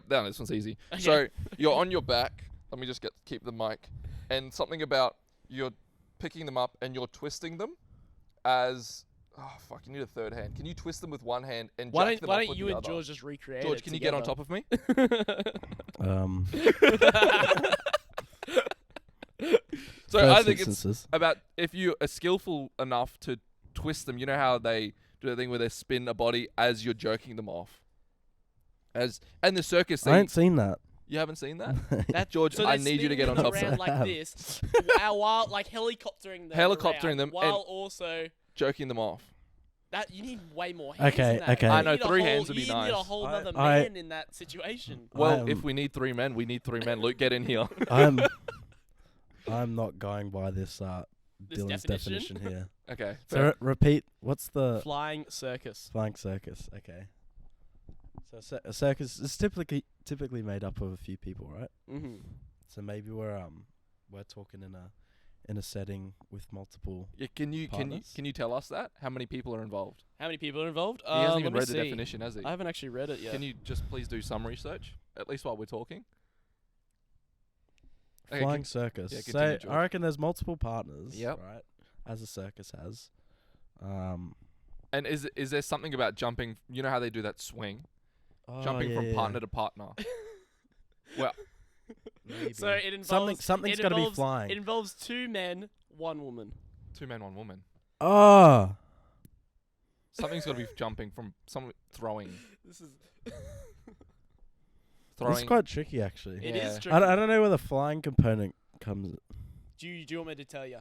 No, this one's easy. Okay. So you're on your back. Let me just keep the mic. And something about you're picking them up and you're twisting them as. Oh fuck! You need a third hand. Can you twist them with one hand and Why jack them don't up you with and the other? George just recreate George, it can you get on together? top of me? So I First think it's instances. about if you are skillful enough to twist them. You know how they do the thing where they spin a body as you're jerking them off. And the circus I scene. ain't seen that. You haven't seen that? That George, so I they're need you to get on spinning top them of around that. like this, while like helicoptering them, Helicoptering around, them while and- also Jerking them off. that you need way more hands. Okay, than that. okay. You I know, need a 3 whole- hands would be you need a nice. whole other I- man in that situation. Well, I'm- if we need 3 men, we need 3 men. Luke, get in here. I'm not going by this This Dylan's definition? definition here. Okay. So fair. repeat. What's the Flying circus. flying circus? Okay. So a circus is typically made up of a few people, right? Mm-hmm. So maybe we're talking in a setting with multiple. Yeah, can you partners? tell us that? How many people are involved? How many people are involved? He hasn't Let even me read the see. definition, has he? I haven't actually read it yet. Can you just please do some research, at least while we're talking? Okay, Flying circus. yeah, So continue, George. I reckon there's multiple partners, Yep. right? As a circus has. And is there something about jumping? You know how they do that swing, jumping from partner to partner. Well, Maybe. So it involves something's it got to be involves- flying. It involves 2 men, 1 woman. 2 men, 1 woman. Oh, Something's got to be jumping from throwing. This is it's quite tricky actually. it Yeah. is tricky. I don't know where the flying component comes. Do you want me to tell you?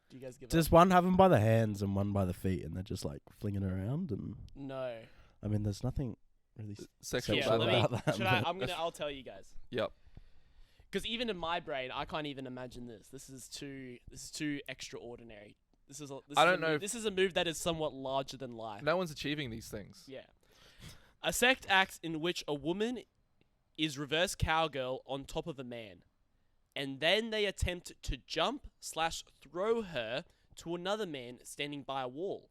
Do you guys give Does up? one have them by the hands and one by the feet, and they're just like flinging around? And No. I mean, there's nothing really. Sexual Yeah, Sexual let battle. me. about that, Should I? but- I'll tell you guys. Yep. Because even in my brain, I can't even imagine this. This is too extraordinary. This is This is a move that is somewhat larger than life. No one's achieving these things. Yeah. A sect acts in which a woman is reverse cowgirl on top of a man, and then they attempt to jump/throw her to another man standing by a wall.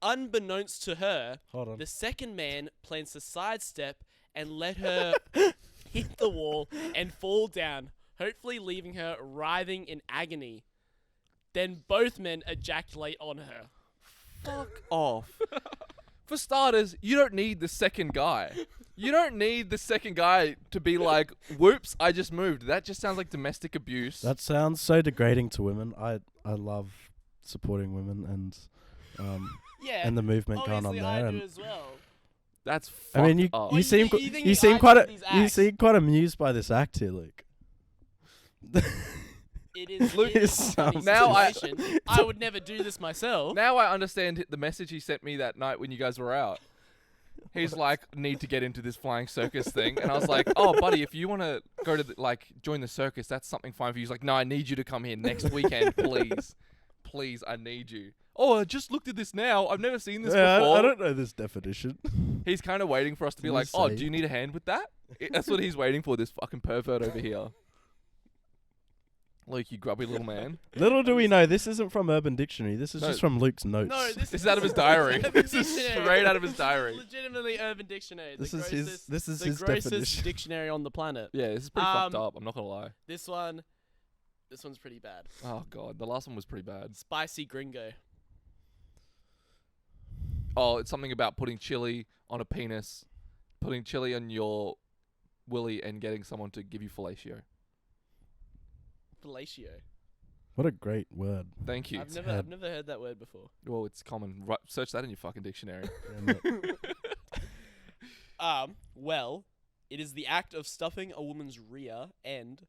Unbeknownst to her, Hold on. the second man plans to sidestep and let her hit the wall and fall down, hopefully leaving her writhing in agony. Then both men ejaculate on her. Fuck off. For starters, you don't need the second guy. You don't need the second guy to be like, whoops, I just moved. That just sounds like domestic abuse. That sounds so degrading to women. I love supporting women and Yeah. and the movement going on obviously there. I do And as well. That's fucked I mean, you up. Well, you seem you think you I seem do quite these you acts? seem quite amused by this act here, Luke. It is. Luke, it is a funny now I- situation. I would never do this myself. Now I understand the message he sent me that night when you guys were out. He's like, need to get into this flying circus thing. And I was like, oh, buddy, if you want to go to, join the circus, that's something fine for you. He's like, no, I need you to come here next weekend, please. Please, I need you. Oh, I just looked at this now. I've never seen this Yeah, before. I don't know this definition. He's kind of waiting for us to be Can like, you oh, say- do you need a hand with that? That's what he's waiting for, this fucking pervert over here. Luke, you grubby little man. Little do we know, this isn't from Urban Dictionary. This is No. just from Luke's notes. No, This is out of his diary. Urban This is Dictionary. straight out of his diary. Legitimately Urban Dictionary. This the is grossest, his. This is the his grossest definition. dictionary on the planet. Yeah, this is pretty fucked Um, up. I'm not going to lie. This one's pretty bad. Oh, God. The last one was pretty bad. Spicy gringo. Oh, it's something about putting chili on a penis, putting chili on your willy, and getting someone to give you fellatio. Fellatio. What a great word. Thank you. I've never heard that word before. Well, it's common. Search that in your fucking dictionary. Damn it. Well, it is the act of stuffing a woman's rear end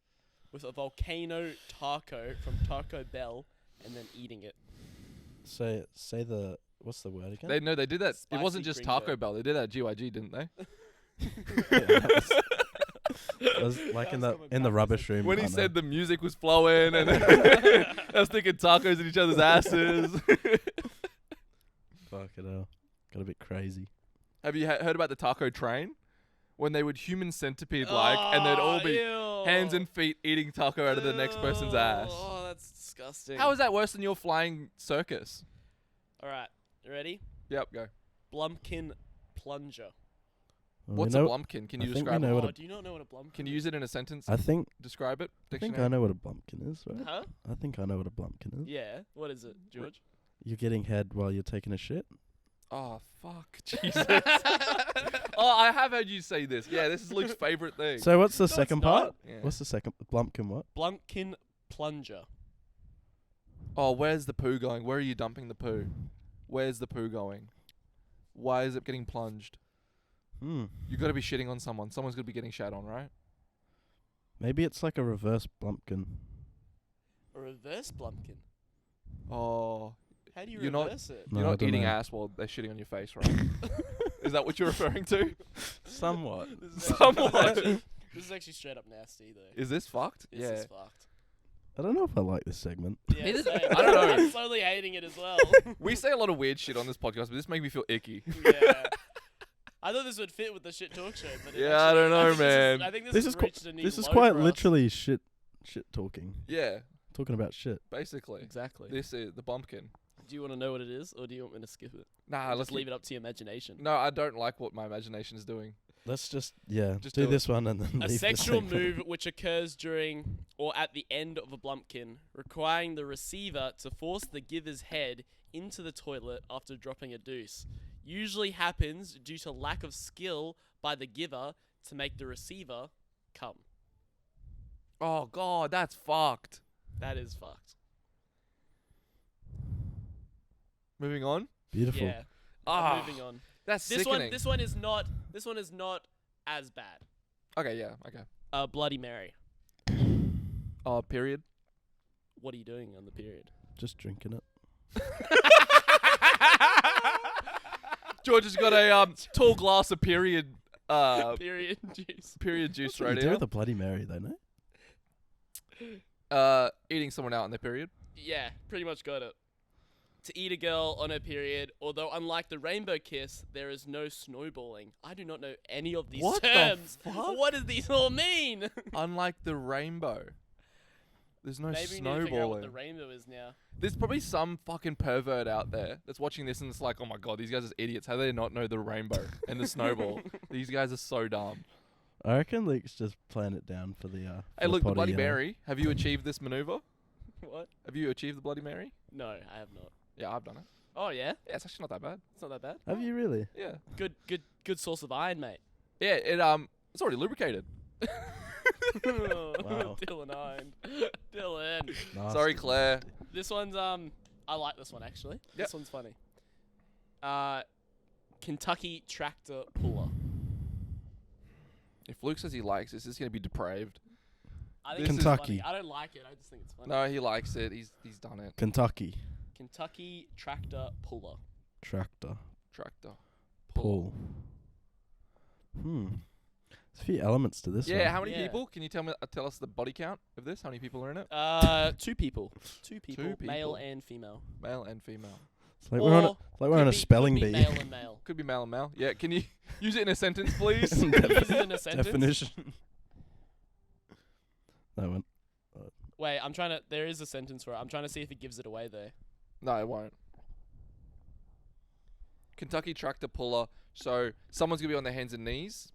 with a volcano taco from Taco Bell and then eating it. Say the what's the word again? They did that. It wasn't Spicy just gringo. Taco Bell. They did that at GYG, didn't they? It was like in That the was in the coming back rubbish with- room. When he kinda. said the music was flowing and I was thinking tacos in each other's asses. Fuck it hell. Got a bit crazy. Have you heard about the taco train? When they would human centipede and they'd all be hands and feet eating taco out of the next person's ass. Oh, that's disgusting. How is that worse than your flying circus? All right, you ready? Yep, go. Blumpkin plunger. Well, What's we a know- blumpkin? Can you I think we describe know it? what a- Do you not know what a blumpkin? Can you use it in a sentence? I think Describe it. I think Dictionary. I know what a bumpkin is, right? Huh? I think I know what a bumpkin is. Yeah. What is it, George? You're getting head while you're taking a shit. Oh, fuck. Jesus. Oh, I have heard you say this. Yeah, this is Luke's favorite thing. So what's the it's second not. part? Yeah. What's the second blumpkin? What? Blumpkin plunger. Oh, where's the poo going? Where are you dumping the poo? Where's the poo going? Why is it getting plunged? You got to be shitting on someone. Someone's going to be getting shat on, right? Maybe it's like a reverse Blumpkin. A reverse Blumpkin. Oh, How do you You're not- reverse it? No, you're I not don't eating know. ass while they're shitting on your face, right? Is that what you're referring to? Somewhat. Somewhat. This is actually straight up nasty, though. Is this fucked? This yeah. is fucked. I don't know if I like this segment. Yeah, Neither- same. I don't know. I'm slowly hating it as well. We say a lot of weird shit on this podcast, but this makes me feel icky. Yeah. I thought this would fit with the shit talk show, but it Yeah, I actually- don't know, think man. I think this, This has is qu- reached a new This is low quite for us. literally shit talking. Yeah, Talking about shit. basically. Exactly. This is the bumpkin. Do you want to know what it is, or do you want me to skip it? Nah, Just let's leave it up to your imagination. No, I don't like what my imagination is doing. Let's just Just do do it. this one and then A leave the sexual segment. move which occurs during or at the end of a blumpkin, requiring the receiver to force the giver's head into the toilet after dropping a deuce. Usually happens due to lack of skill by the giver to make the receiver come. Oh god, that's fucked. That is fucked. Moving on. Beautiful. Yeah. Moving on. That's This sickening. one is not as bad. Okay, yeah, okay. Bloody Mary. Oh, period. What are you doing on the period? Just drinking it. George has got a tall glass of period Period juice. period juice That's what right you do here. with a Bloody Mary, though, no? Eating someone out on their period. Yeah, pretty much got it. To eat a girl on her period, although unlike the rainbow kiss, there is no snowballing. I do not know any of these What the terms. fuck? What does these all mean? Unlike the rainbow. There's no Maybe we need to figure out what the snowballing. rainbow is now. There's probably some fucking pervert out there that's watching this and it's like, oh my god, these guys are idiots. How do they not know the rainbow and the snowball? These guys are so dumb. I reckon Luke's just playing it down for the. Hey, for look, the potty, Bloody you know? Mary. Have you achieved this maneuver? What? Have you achieved the Bloody Mary? No, I have not. Yeah, I've done it. Oh yeah, Yeah, it's actually not that bad. it's not that bad. Have you really? Yeah. Good source of iron, mate. Yeah, it's already lubricated. Wow. Dylan ironed. Dylan. Nasty. Sorry, Claire. This one's I like this one actually. Yep. This one's funny. Kentucky tractor puller. If Luke says he likes this is going to be depraved. I think This it's Kentucky. funny. I don't like it. I just think it's funny. No, he likes it. He's done it. Kentucky Kentucky tractor puller. tractor Tractor. pull. There's a few elements to this Yeah, one. how many Yeah. people? Can you tell us the body count of this? How many people are in it? Two people. Two people. Male people. and female. Male and female. It's like we're on a, Or it's like we're on a spelling could be bee. male and male. Could be male and male. Yeah, can you use it in a sentence, please? Use it in a sentence. Definition. That one. Wait, I'm trying to. There is a sentence for it. I'm trying to see if it gives it away though. No, it won't. Kentucky tractor puller. So someone's gonna be on their hands and knees.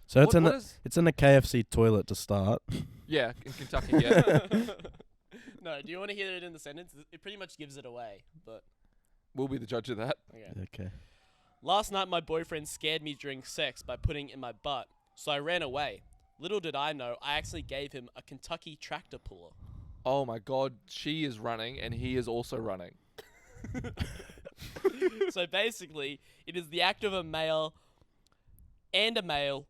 So it's in what a, is- it's in a KFC toilet to start. Yeah, in Kentucky. Yeah, No, do you want to hear it in the sentence? It pretty much gives it away. But we'll be the judge of that. okay. Okay. Last night, my boyfriend scared me during sex by putting it in my butt, so I ran away. Little did I know, I actually gave him a Kentucky tractor puller. Oh my God, she is running and he is also running. So basically, it is the act of a male and a male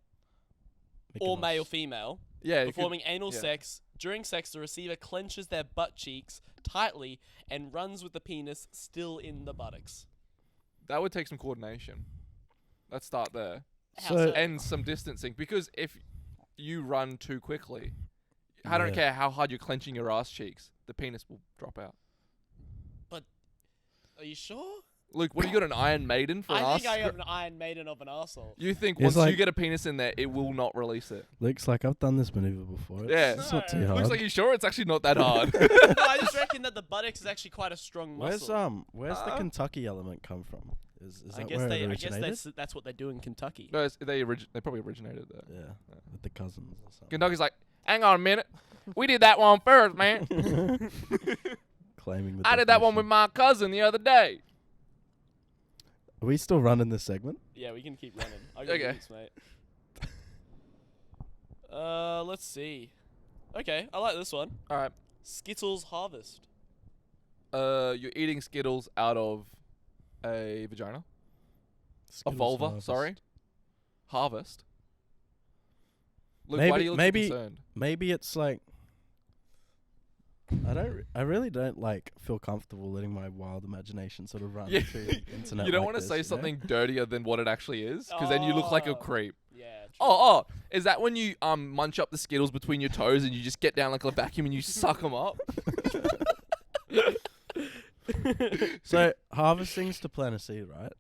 or Making us- male-female Yeah, it could- performing anal yeah. sex. During sex, the receiver clenches their butt cheeks tightly and runs with the penis still in the buttocks. that would take some coordination. Let's start there. How So- And some distancing, because if you run too quickly, I don't Yeah. care how hard you're clenching your ass cheeks, the penis will drop out. Are you sure? Luke, what do you got, an Iron Maiden for an I ass? think I have an Iron Maiden of an arsehole. You think It's once you like- get a penis in there, it will not release it? Looks like I've done this maneuver before. Yeah. It's not too No. hard. Looks like you sure it's actually not that hard. No, I just reckon that the buttocks is actually quite a strong muscle. Where's the Kentucky element come from? Is I that guess where they. it I guess originated? that's what they do in Kentucky. No, they probably originated there. Yeah, with the cousins or something. Kentucky's like, hang on a minute, we did that one first, man. Claiming the I did that one with definition. my cousin the other day. Are we still running this segment? Yeah, we can keep running. I'll give Okay. you this, mate. Let's see. Okay, I like this one. All right. Skittles harvest. You're eating Skittles out of a vagina, a Skittles vulva. harvest. Sorry. Harvest. Luke, why do you look so concerned? Maybe it's like I really don't like feel comfortable letting my wild imagination sort of run Yeah. through the internet. You don't like want to this, say you know? something dirtier than what it actually is, because then you look like a Oh. creep. Yeah. True. Oh, is that when you munch up the Skittles between your toes and you just get down like a vacuum and you suck them up? So harvesting's to plant a seed, right?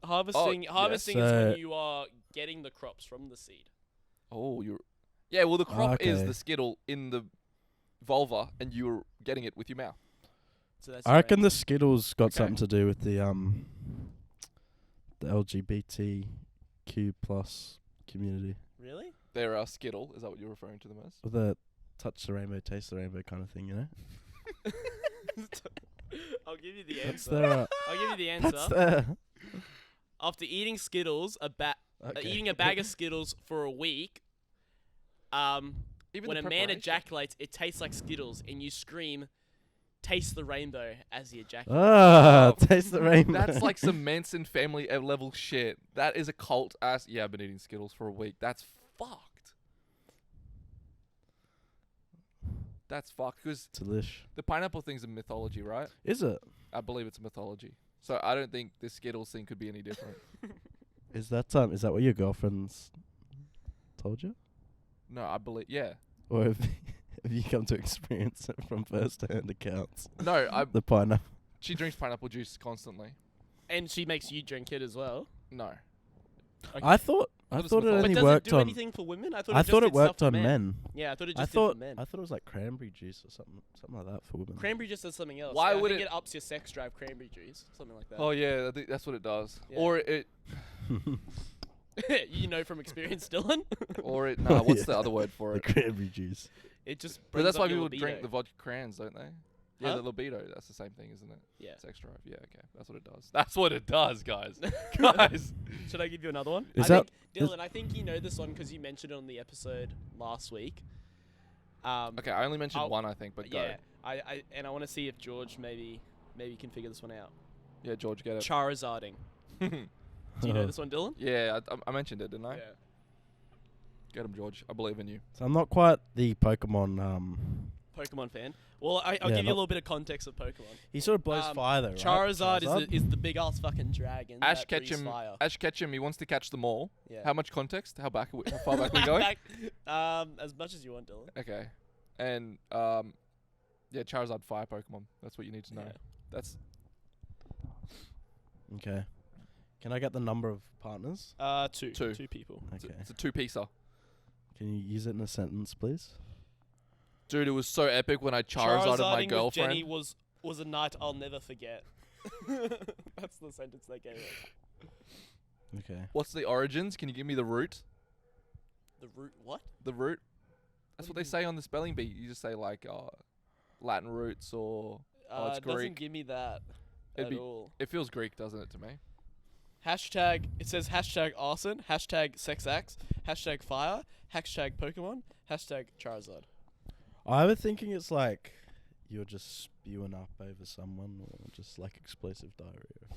Harvesting. yes. Harvesting is So- when you are getting the crops from the seed. Oh, yeah. Well, the crop is Okay. the Skittle in the vulva, and you're getting it with your mouth. So that's I your reckon aim. the Skittles got Okay. something to do with the LGBTQ plus community. Really? They're a Skittle. Is that what you're referring to them as? With the touch the rainbow, taste the rainbow kind of thing, you know? I'll give you the That's answer. their I'll give you the that's answer. their After eating Skittles, okay. eating a bag of Skittles for a week, Even when the a man preparation. ejaculates, it tastes like Skittles, and you scream, "Taste the rainbow!" as he ejaculates. Ah, Oh, taste the rainbow. That's like some Manson family level shit. That is a cult ass. Yeah, I've been eating Skittles for a week. That's fucked. That's fucked. Because delish. the pineapple thing's a mythology, right? Is it? I believe it's a mythology. So I don't think this Skittles thing could be any different. Is that what your girlfriend's told you? No, I believe. Yeah. Or have you come to experience it from first-hand accounts? No, The pineapple. she drinks pineapple juice constantly. And she makes you drink it as well. No. I thought Thought it's it mythology. But only does it worked do on. anything for women? I thought I it, just thought did it worked stuff for on men. Yeah, I thought it I just thought did for men. I thought it was like cranberry juice or something like that for women. Cranberry just does something else. Why Yeah, I would think it- it ups your sex drive? Cranberry juice, something like that. Oh yeah, I think that's what it does. Yeah. Or it. You know from experience, Dylan. Or it. Nah. What's Yeah. the other word for the it? cranberry juice. It just. But brings that's up why your people libido. drink the vodka crayons, don't they? Yeah, Huh? the libido. That's the same thing, isn't it? Yeah. Sex drive. Yeah. Okay. That's what it does. That's what it does, guys. Guys. Should I give you another one? Is I that- think, Dylan, I think you know this one because you mentioned it on the episode last week. Okay. I only mentioned I'll- one, I think, but Yeah, I want to see if George maybe can figure this one out. go. Yeah, George, get it. Charizarding. Do you know this one, Dylan? Yeah, I mentioned it, didn't I? Yeah. Get him, George. I believe in you. So I'm not quite the Pokemon. Pokemon fan. Well, I'll Yeah, give you a not- little bit of context of Pokemon. He sort of blows fire though, right? Charizard is the big ass fucking dragon. Ash that breathes Ketchum. Fire. Ash Ketchum. He wants to catch them all. Yeah. How much context? How far back we going? As much as you want, Dylan. Okay. And yeah, Charizard fire Pokemon. That's what you need to know. Yeah. That's Okay. Can I get the number of partners? Two. Two. Two people. Okay. it's a two-piecer. Can you use it in a sentence, please? Dude, it was so epic when I Charizarded my Charizarding with Jenny girlfriend. was a night I'll never forget. That's the sentence they gave us. Okay. What's the origins? Can you give me the root? The root what? The root? That's What what do they you say on the spelling bee. You just say like Latin roots or it's It doesn't Greek. give me that It'd at be- all. It feels Greek, doesn't it, to me? Hashtag, it says hashtag arson, hashtag sex acts, hashtag fire, hashtag Pokemon, hashtag Charizard. I was thinking it's like you're just spewing up over someone, or just like explosive diarrhea.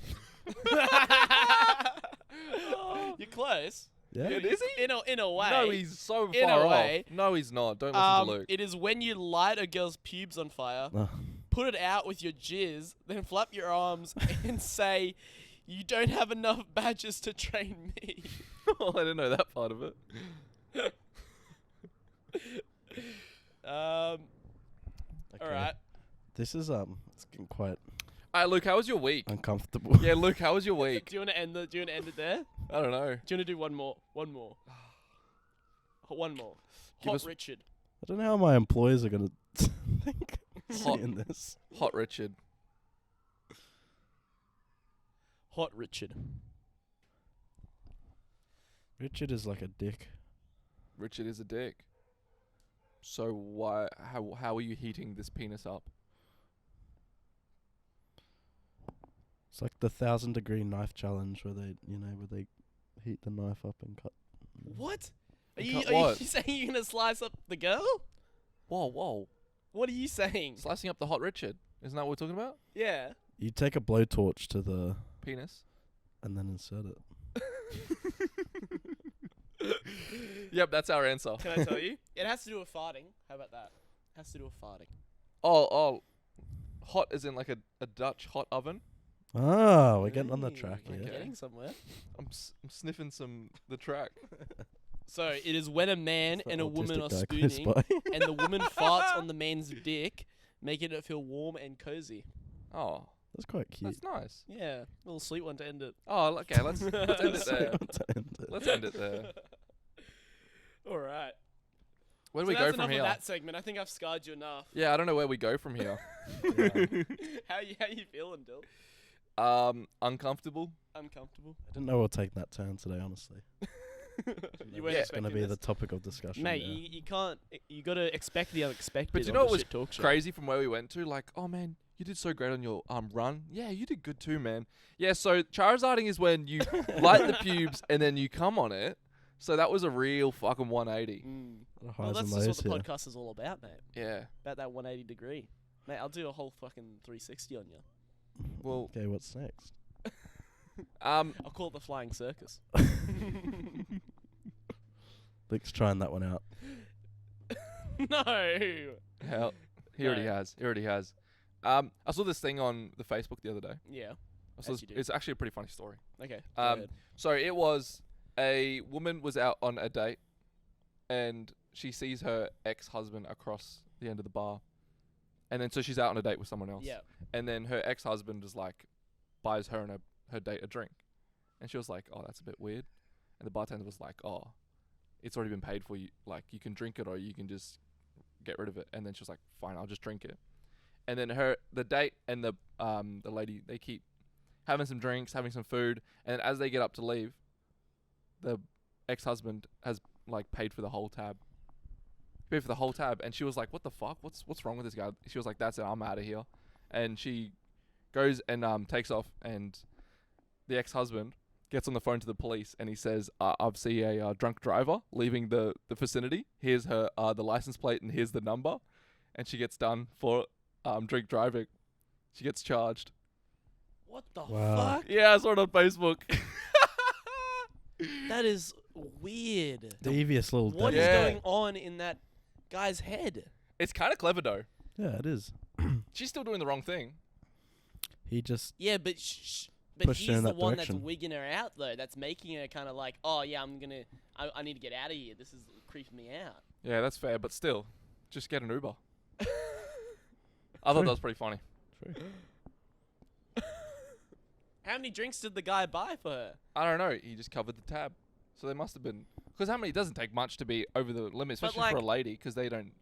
You're close. Yeah. It is he? In a way. No, he's so In a far way. off. No, he's not. Don't listen to Luke. It is when you light a girl's pubes on fire, Oh. put it out with your jizz, then flap your arms and say, "You don't have enough badges to train me." Oh, I didn't know that part of it. Okay. All right. This is it's getting quite Alright, Luke, how was your week? uncomfortable. Yeah, Luke, how was your week? Do you want to end it there? I don't know. Do you want to do one more? One more. One more. Give Hot us- Richard. I don't know how my employers are gonna think Hot. seeing this. Hot Richard. Hot Richard. Richard is like a dick. Richard is a dick. So why? How are you heating this penis up? It's like the 1,000-degree knife challenge where they heat the knife up and cut. What? Are And you, cut are what? you saying you're gonna slice up the girl? Whoa. What are you saying? Slicing up the Hot Richard. Isn't that what we're talking about? Yeah. You take a blowtorch to the Penis. and then insert it. Yep, that's our answer. Can I tell you? It has to do with farting. How about that? Has to do with farting. Oh, hot as in like a Dutch hot oven. Oh, we're getting on the track We're here. getting somewhere. I'm sniffing the track. So it is when a man It's the and a woman are autistic guy close spooning, by. and the woman farts on the man's dick, making it feel warm and cozy. Oh, That's quite cute. that's nice. Yeah, little sweet one to end it. Oh, okay. Let's end it there. Let's end it there. All right. Where do So we that's go from enough here? of that segment. I think I've scarred you enough. Yeah, I don't know where we go from here. How you feeling, Dill? Uncomfortable. Uncomfortable. I didn't know we'll take that turn today, honestly. You weren't It's going to expecting be this? the topic of discussion. Mate, yeah. you can't. You got to expect the unexpected. But you on know the what was Shit Talk Show. crazy from where we went to? Like, oh man, you did so great on your run. Yeah, you did good too, man. Yeah, so Charizarding is when you light the pubes and then you come on it. So that was a real fucking 180. Mm. A lot of Well, highs that's and just lows what the here. podcast is all about, mate. Yeah. About that 180 degree. Mate, I'll do a whole fucking 360 on you. Well, Okay, what's next? I'll call it the flying circus. Luke's trying that one out. No. hell, he already No. has. He already has. I saw this thing on the Facebook the other day. Yeah. I saw As this, you do. it's actually a pretty funny story. Okay. Go Um, ahead. So it was a woman was out on a date, and she sees her ex-husband across the end of the bar, and then so she's out on a date with someone else. Yeah. And then her ex-husband is like, buys her and her date a drink, and she was like, "Oh, that's a bit weird," and the bartender was like, "Oh, it's already been paid for. You like you can drink it or you can just get rid of it." And then she was like, "Fine, I'll just drink it." And then the date and the lady, they keep having some drinks, having some food, and as they get up to leave, the ex-husband has like paid for the whole tab. Paid for the whole tab, and she was like, "What the fuck? What's wrong with this guy?" She was like, "That's it, I'm out of here." And she goes and takes off, and the ex-husband gets on the phone to the police, and he says, "I've seen a drunk driver leaving the vicinity. Here's her the license plate, and here's the number." And she gets done for drink driving. She gets charged. What the Wow. fuck? Yeah, I saw it on Facebook. That is weird. Devious little What is devil. Yeah. going on in that guy's head? It's kind of clever though. Yeah, it is. She's still doing the wrong thing. He just Yeah, but but Pushed her he's in the that one direction. that's wigging her out though. That's making her kind of like, oh yeah, I need to get out of here. This is creeping me out. Yeah, that's fair, but still, just get an Uber. I thought that was pretty funny. true. How many drinks did the guy buy for her? I don't know. He just covered the tab, so they must have been. Because how many? It doesn't take much to be over the limit, But, especially for a like- lady, because they don't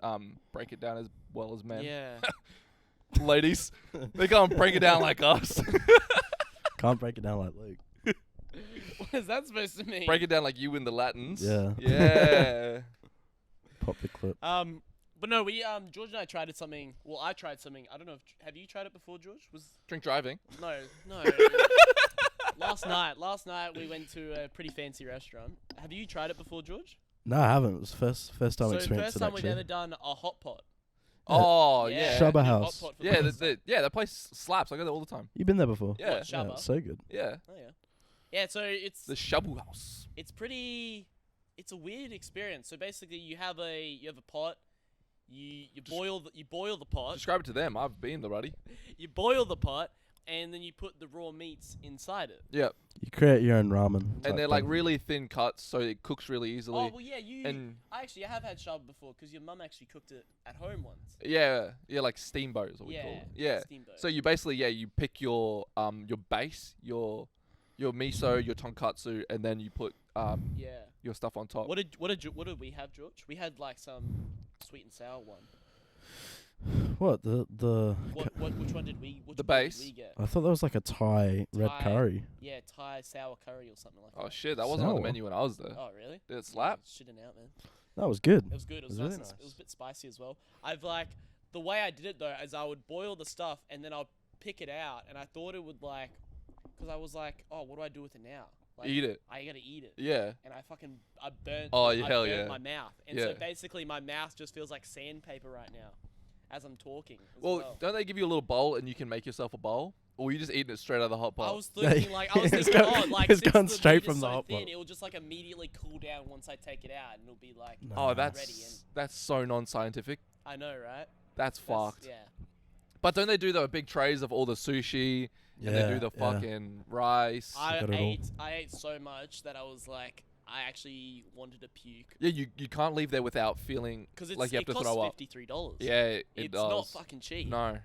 break it down as well as men. Yeah. Ladies, they can't break it down like us. Can't break it down like Luke. What is that supposed to mean? Break it down like you in the Latins. Yeah. Yeah. Pop the clip. But no, we George and I tried something. Well, I tried something. I don't know. Have you tried it before, George? Drink driving. No. Last night we went to a pretty fancy restaurant. Have you tried it before, George? No, I haven't. It was first time So experience first it time we've actually. ever done a hot pot. Oh yeah. Shabba hot House. pot for Yeah, breakfast. that place slaps. I go there all the time. You've been there before? Yeah. What, Yeah, Shabba? it's so good. Yeah. Oh yeah. Yeah, so it's The Shabu House. it's a weird experience. So basically, you have a pot. You boil the pot. Describe it to them. I've been there, buddy. You boil the pot, and then you put the raw meats inside it. Yeah. You create your own ramen. type And they're like thing. really thin cuts, so it cooks really easily. Oh well, yeah. And I have had shabu before because your mum actually cooked it at home once. yeah, like steamboat is what we call it. Yeah. Steamboat. So you basically you pick your base, your miso, your tonkatsu, and then you put yeah. your stuff on top. What did we have, George? We had like some sweet and sour one. What the? Which one did we? Which The one base? Did we get? I thought that was like a Thai red Thai. curry. Yeah, Thai sour curry or something like Oh that. shit, that wasn't on the Sour. menu when I was there. Oh really? Did it slap? Shitting out, man. That was good. It was good. It was, It was nice. really It was nice. a bit spicy as well. I've like the way I did it though, is I would boil the stuff and then I'd pick it out, and I thought it would like, because I was like, oh, what do I do with it now? Like, Eat it. I gotta eat it. Yeah. And I burnt. Oh, I hell burnt yeah. my mouth, and Yeah. so basically my mouth just feels like sandpaper right now, as I'm talking. As Well, don't they give you a little bowl and you can make yourself a bowl? or were you just eating it straight out of the hot pot? I was thinking like It's since it's the gone meat straight is from the so hot thin, pot. it will just like immediately cool down once I take it out, and it'll be like No. Oh, Ready that's so non-scientific. I know, right? That's fucked. Yeah. But don't they do the big trays of all the sushi and they do the yeah. fucking rice? I got it all. ate so much that I was like, I actually wanted to puke. Yeah, you can't leave there without feeling Because like you have it to costs throw up. $53. Yeah, it it's does. not fucking cheap. No.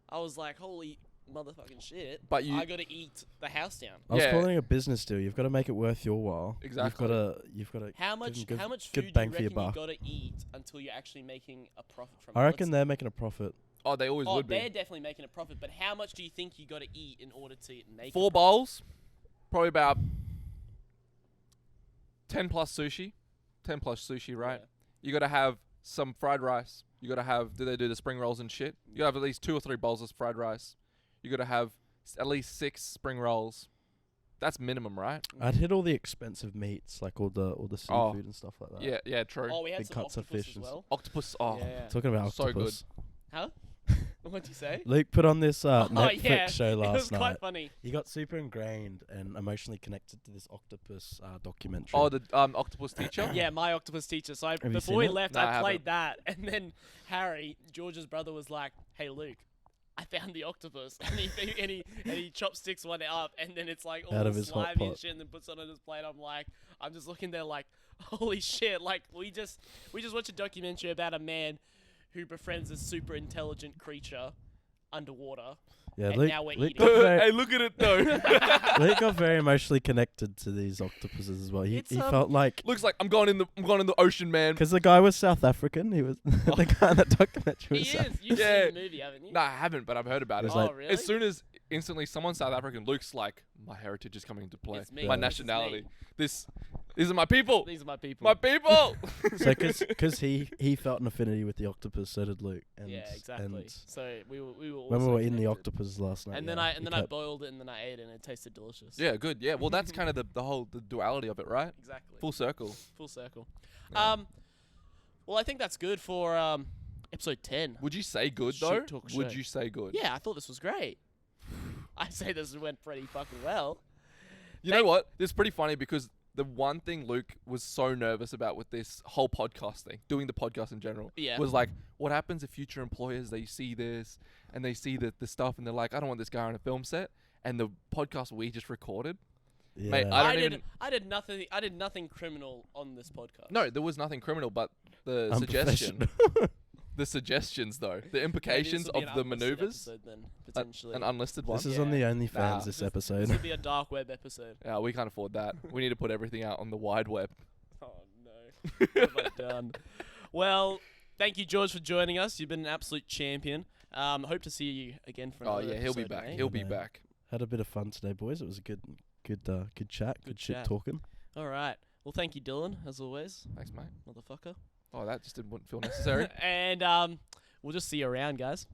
I was like, holy motherfucking shit. But you- I got to eat the house down. I was Yeah. calling it a business deal. You've got to make it worth your while. Exactly. You've got to. How much good- how much good food bang do for you your reckon you buck. got to eat until you're actually making a profit from it? I reckon Let's- they're making a profit. Oh, they always Oh, would they're be. definitely making a profit, but how much do you think you got to eat in order to make 4 bowls, probably about 10 plus sushi. 10 plus sushi, right? Yeah. You got to have some fried rice. You got to have, do they do the spring rolls and shit? You got to have at least 2 or 3 bowls of fried rice. You got to have at least 6 spring rolls. That's minimum, right? I'd hit all the expensive meats, like all the seafood Oh. and stuff like that. Yeah, yeah, true. Oh, we had Big some cuts of octopus fish as and well. Octopus, oh. Yeah. Talking about So good. octopus. Huh? What'd you say? Luke put on this Oh, Netflix yeah. show It was last quite night. funny. He got super ingrained and emotionally connected to this octopus documentary. Oh, the octopus teacher? Yeah, my octopus teacher. So you before seen we it? left, No, I I haven't. played that, and then Harry, George's brother, was like, "Hey, Luke, I found the octopus," and he chopsticks one up, and then it's like all Out of his hot slimy and pot. shit, and then puts it on his plate. I'm just looking there like, holy shit! Like we just watched a documentary about a man who befriends a super intelligent creature underwater. yeah, and Luke, now we're Luke eating. got very, Hey, look at it though. Luke got very emotionally connected to these octopuses as well. He It's, felt like Looks like I'm going in the ocean, man. because the guy was South African. He was the guy in that documentary. He Was South- is. You've Yeah. seen the movie, haven't you? No, I haven't, but I've heard about it. It's Oh, like- really? As soon as instantly someone's South African, Luke's like, my heritage is coming into play. It's me. My Yeah. This is nationality. me. These are my people. These are my people. My people. So because he felt an affinity with the octopus, so did Luke. And, Yeah, exactly. And So we were when we also were in the connected. octopus last night, And then yeah, I he I kept- boiled it and then I ate it and it tasted delicious. Yeah, good. Yeah, well, that's kind of the duality of it, right? Exactly. Full circle. Full circle. Yeah. Well, I think that's good for episode 10. Would you say good Shit though? talk Would show. you say good? Yeah, I thought this was great. I say this went pretty fucking well. You know what? It's pretty funny because the one thing Luke was so nervous about with this whole podcast thing, doing the podcast in general, Yeah. was like, what happens if future employers, they see this and they see the stuff and they're like, I don't want this guy on a film set. And the podcast we just recorded, Yeah. mate, I don't even. I did nothing criminal on this podcast. No, there was nothing criminal, but the suggestion, Unprofessional. the suggestions though, the Maybe this implications will be of an the unlisted maneuvers, episode then, potentially. an unlisted one. This is on the Yeah. OnlyFans Nah. this This episode. would be a dark web episode. Yeah, we can't afford that. We need to put everything out on the wide web. Oh no. What have I done? Well, thank you, George, for joining us. You've been an absolute champion. Hope to see you again for Oh another yeah, he'll be episode, back. mate. He'll be Yeah. back. Had a bit of fun today, boys. It was a good chat. Good shit chat. talking. All right. Well, thank you, Dylan, as always, Thanks, mate. motherfucker. Oh, that just wouldn't feel necessary. And we'll just see you around, guys.